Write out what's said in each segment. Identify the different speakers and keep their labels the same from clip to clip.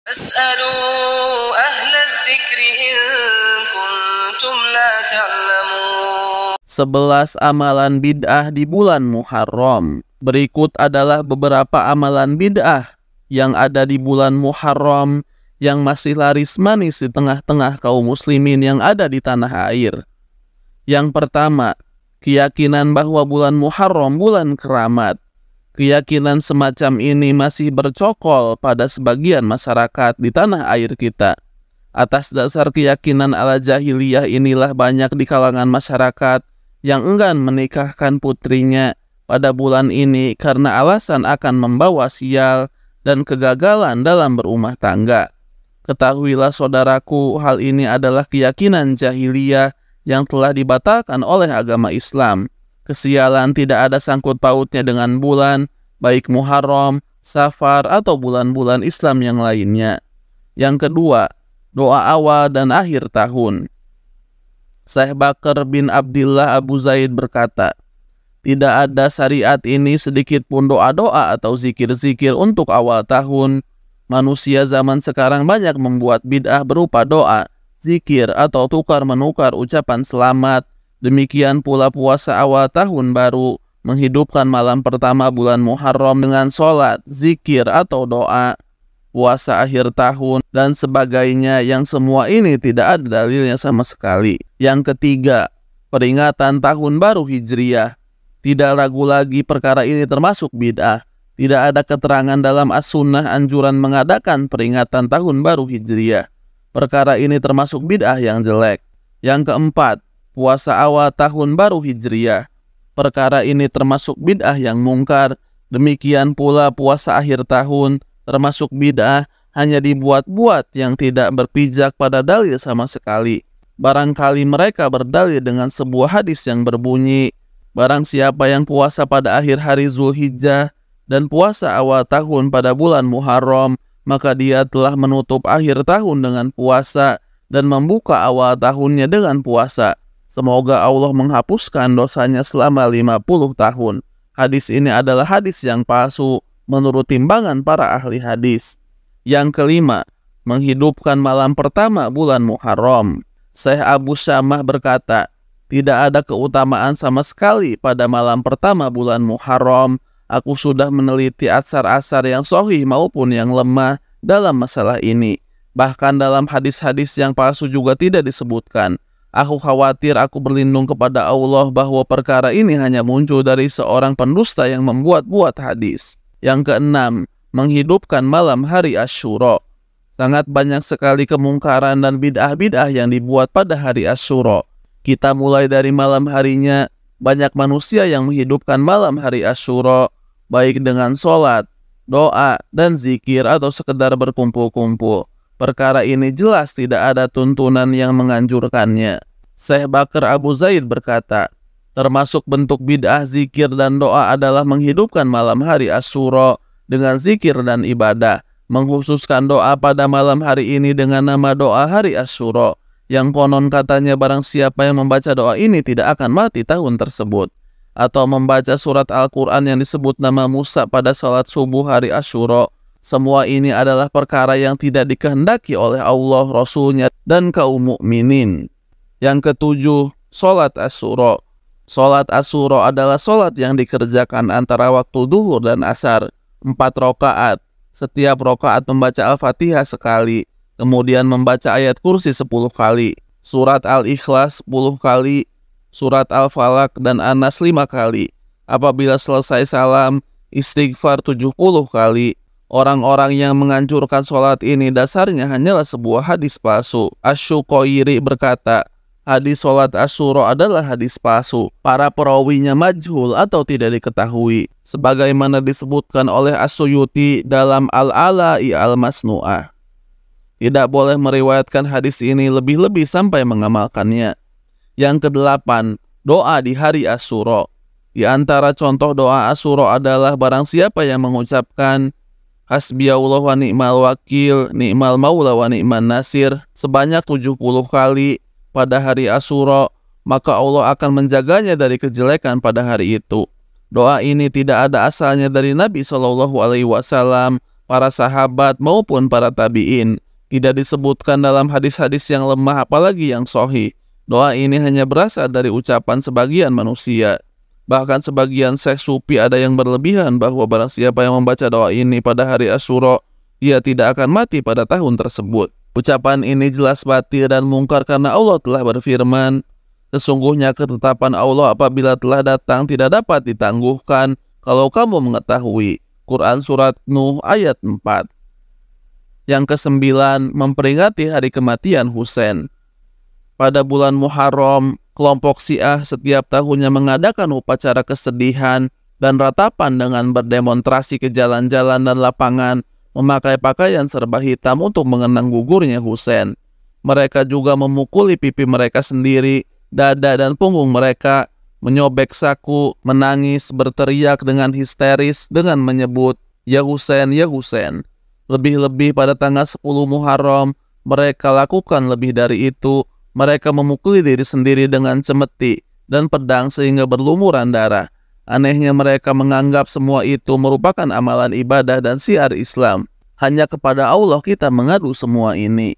Speaker 1: فاسألوا أهل الذكر إن كنتم لا تعلمون.
Speaker 2: 11 amalan bid'ah di bulan Muharram. Berikut adalah beberapa amalan bid'ah yang ada di bulan Muharram yang masih laris manis di tengah-tengah kaum muslimin yang ada di tanah air. Yang pertama, keyakinan bahwa bulan Muharram bulan keramat. Keyakinan semacam ini masih bercokol pada sebagian masyarakat di tanah air kita. Atas dasar keyakinan ala jahiliyah inilah banyak di kalangan masyarakat yang enggan menikahkan putrinya pada bulan ini karena alasan akan membawa sial dan kegagalan dalam berumah tangga. Ketahuilah saudaraku, hal ini adalah keyakinan jahiliyah yang telah dibatalkan oleh agama Islam. Kesialan tidak ada sangkut pautnya dengan bulan, baik Muharram, Safar, atau bulan-bulan Islam yang lainnya. Yang kedua, doa awal dan akhir tahun. Syekh Bakar bin Abdillah Abu Zaid berkata, tidak ada syariat ini sedikit pun doa-doa atau zikir-zikir untuk awal tahun. Manusia zaman sekarang banyak membuat bid'ah berupa doa, zikir, atau tukar-menukar ucapan selamat. Demikian pula puasa awal tahun baru, menghidupkan malam pertama bulan Muharram dengan sholat, zikir, atau doa, puasa akhir tahun, dan sebagainya yang semua ini tidak ada dalilnya sama sekali. Yang ketiga, peringatan tahun baru Hijriyah. Tidak ragu lagi perkara ini termasuk bid'ah. Tidak ada keterangan dalam as-sunnah anjuran mengadakan peringatan tahun baru Hijriyah. Perkara ini termasuk bid'ah yang jelek. Yang keempat, puasa awal tahun baru Hijriyah. Perkara ini termasuk bid'ah yang mungkar. Demikian pula puasa akhir tahun termasuk bid'ah, hanya dibuat-buat yang tidak berpijak pada dalil sama sekali. Barangkali mereka berdalil dengan sebuah hadis yang berbunyi, barang siapa yang puasa pada akhir hari Zulhijjah dan puasa awal tahun pada bulan Muharram, maka dia telah menutup akhir tahun dengan puasa dan membuka awal tahunnya dengan puasa. Semoga Allah menghapuskan dosanya selama 50 tahun. Hadis ini adalah hadis yang palsu menurut timbangan para ahli hadis. Yang kelima, menghidupkan malam pertama bulan Muharram. Syekh Abu Syamah berkata, tidak ada keutamaan sama sekali pada malam pertama bulan Muharram. Aku sudah meneliti asar-asar yang sahih maupun yang lemah dalam masalah ini. Bahkan dalam hadis-hadis yang palsu juga tidak disebutkan. Aku khawatir aku berlindung kepada Allah bahwa perkara ini hanya muncul dari seorang pendusta yang membuat-buat hadis. Yang keenam, menghidupkan malam hari Asyura. Sangat banyak sekali kemungkaran dan bid'ah-bid'ah yang dibuat pada hari Asyura. Kita mulai dari malam harinya, banyak manusia yang menghidupkan malam hari Asyura, baik dengan sholat, doa, dan zikir atau sekedar berkumpul-kumpul. Perkara ini jelas tidak ada tuntunan yang menganjurkannya. Syekh Bakar Abu Zaid berkata, termasuk bentuk bid'ah zikir dan doa adalah menghidupkan malam hari Asyura dengan zikir dan ibadah, mengkhususkan doa pada malam hari ini dengan nama doa hari Asyura, yang konon katanya barang siapa yang membaca doa ini tidak akan mati tahun tersebut, atau membaca surat Al-Quran yang disebut nama Musa pada salat subuh hari Asyura. Semua ini adalah perkara yang tidak dikehendaki oleh Allah, Rasulnya, dan kaum mukminin. Yang ketujuh, sholat Asyura. Sholat Asyura adalah sholat yang dikerjakan antara waktu duhur dan asar, 4 rakaat. Setiap rakaat membaca Al-Fatihah sekali, kemudian membaca ayat kursi 10 kali, surat Al-Ikhlas 10 kali, surat Al-Falaq dan An-Nas 5 kali. Apabila selesai salam, istighfar 70 kali. Orang-orang yang menganjurkan sholat ini dasarnya hanyalah sebuah hadis palsu. Asy-Syuqairi berkata, hadis sholat Asyura adalah hadis palsu. Para perawinya majhul atau tidak diketahui, sebagaimana disebutkan oleh As-Suyuti dalam Al-Ala'i Al-Masnu'ah. Tidak boleh meriwayatkan hadis ini lebih-lebih sampai mengamalkannya. Yang kedelapan, doa di hari Asyura. Di antara contoh doa Asyura adalah barang siapa yang mengucapkan Hasbiyallah wa ni'mal wakil, ni'mal maula wa ni'man nasir sebanyak 70 kali pada hari Asyura, maka Allah akan menjaganya dari kejelekan pada hari itu. Doa ini tidak ada asalnya dari Nabi SAW, para sahabat maupun para tabi'in. Tidak disebutkan dalam hadis-hadis yang lemah apalagi yang sahih. Doa ini hanya berasal dari ucapan sebagian manusia. Bahkan sebagian Syekh Sufi ada yang berlebihan bahwa barang siapa yang membaca doa ini pada hari Asyura, dia tidak akan mati pada tahun tersebut. Ucapan ini jelas batil dan mungkar karena Allah telah berfirman, sesungguhnya ketetapan Allah apabila telah datang tidak dapat ditangguhkan kalau kamu mengetahui. Quran Surat Nuh ayat 4. Yang kesembilan, memperingati hari kematian Husain. Pada bulan Muharram, kelompok Syiah setiap tahunnya mengadakan upacara kesedihan dan ratapan dengan berdemonstrasi ke jalan-jalan dan lapangan, memakai pakaian serba hitam untuk mengenang gugurnya Husain. Mereka juga memukuli pipi mereka sendiri, dada dan punggung mereka, menyobek saku, menangis, berteriak dengan histeris dengan menyebut, "Ya Husain, ya Husain." Lebih-lebih pada tanggal 10 Muharram, mereka lakukan lebih dari itu. Mereka memukuli diri sendiri dengan cemeti dan pedang sehingga berlumuran darah. Anehnya mereka menganggap semua itu merupakan amalan ibadah dan syiar Islam. Hanya kepada Allah kita mengadu semua ini.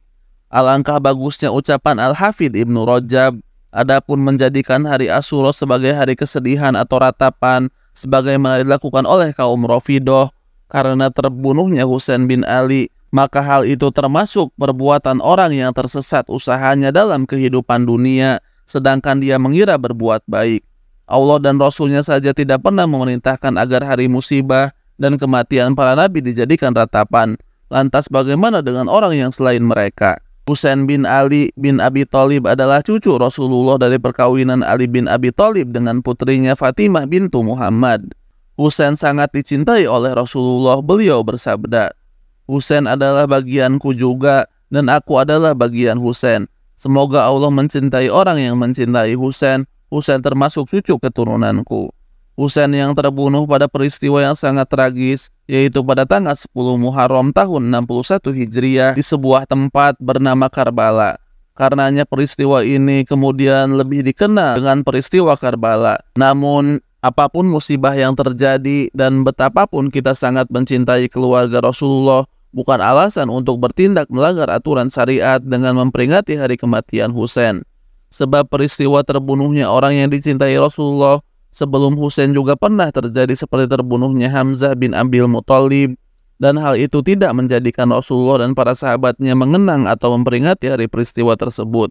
Speaker 2: Alangkah bagusnya ucapan Al-Hafidh Ibnu Rajab, adapun menjadikan hari Asyura sebagai hari kesedihan atau ratapan, sebagaimana dilakukan oleh kaum Rafidhah, karena terbunuhnya Husain bin Ali, maka hal itu termasuk perbuatan orang yang tersesat usahanya dalam kehidupan dunia, sedangkan dia mengira berbuat baik. Allah dan Rasulnya saja tidak pernah memerintahkan agar hari musibah dan kematian para nabi dijadikan ratapan. Lantas bagaimana dengan orang yang selain mereka? Husain bin Ali bin Abi Thalib adalah cucu Rasulullah dari perkawinan Ali bin Abi Thalib dengan putrinya Fatimah bintu Muhammad. Husain sangat dicintai oleh Rasulullah. Beliau bersabda, "Husain adalah bagianku juga, dan aku adalah bagian Husain. Semoga Allah mencintai orang yang mencintai Husain. Husain termasuk cucu keturunanku." Husain yang terbunuh pada peristiwa yang sangat tragis, yaitu pada tanggal 10 Muharram tahun 61 Hijriah di sebuah tempat bernama Karbala. Karenanya peristiwa ini kemudian lebih dikenal dengan peristiwa Karbala. Namun, apapun musibah yang terjadi dan betapapun kita sangat mencintai keluarga Rasulullah, bukan alasan untuk bertindak melanggar aturan syariat dengan memperingati hari kematian Husain. Sebab peristiwa terbunuhnya orang yang dicintai Rasulullah sebelum Husain juga pernah terjadi seperti terbunuhnya Hamzah bin Abdul Muthalib, dan hal itu tidak menjadikan Rasulullah dan para sahabatnya mengenang atau memperingati hari peristiwa tersebut,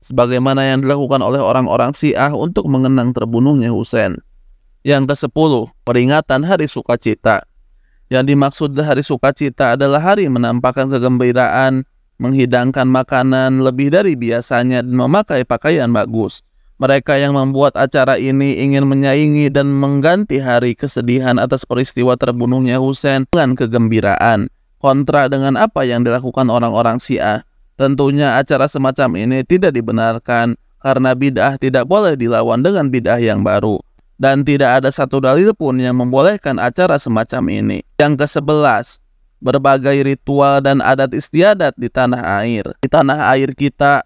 Speaker 2: sebagaimana yang dilakukan oleh orang-orang Syiah untuk mengenang terbunuhnya Husain. Yang ke-10, peringatan hari sukacita. Yang dimaksud hari sukacita adalah hari menampakkan kegembiraan, menghidangkan makanan lebih dari biasanya, dan memakai pakaian bagus. Mereka yang membuat acara ini ingin menyaingi dan mengganti hari kesedihan atas peristiwa terbunuhnya Husain dengan kegembiraan, kontra dengan apa yang dilakukan orang-orang Syiah. Tentunya acara semacam ini tidak dibenarkan karena bid'ah tidak boleh dilawan dengan bid'ah yang baru. Dan tidak ada satu dalil pun yang membolehkan acara semacam ini. Yang ke-11, berbagai ritual dan adat istiadat di tanah air. Di tanah air kita,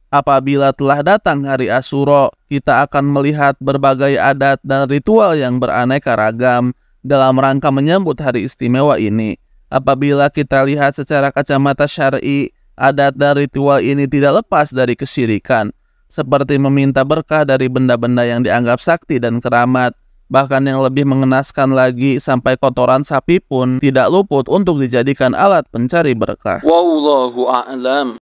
Speaker 2: apabila telah datang hari Asyura, kita akan melihat berbagai adat dan ritual yang beraneka ragam dalam rangka menyambut hari istimewa ini. Apabila kita lihat secara kacamata syar'i, adat dan ritual ini tidak lepas dari kesyirikan, seperti meminta berkah dari benda-benda yang dianggap sakti dan keramat. Bahkan yang lebih mengenaskan lagi, sampai kotoran sapi pun tidak luput untuk dijadikan alat pencari berkah.
Speaker 3: Wallahu a'lam.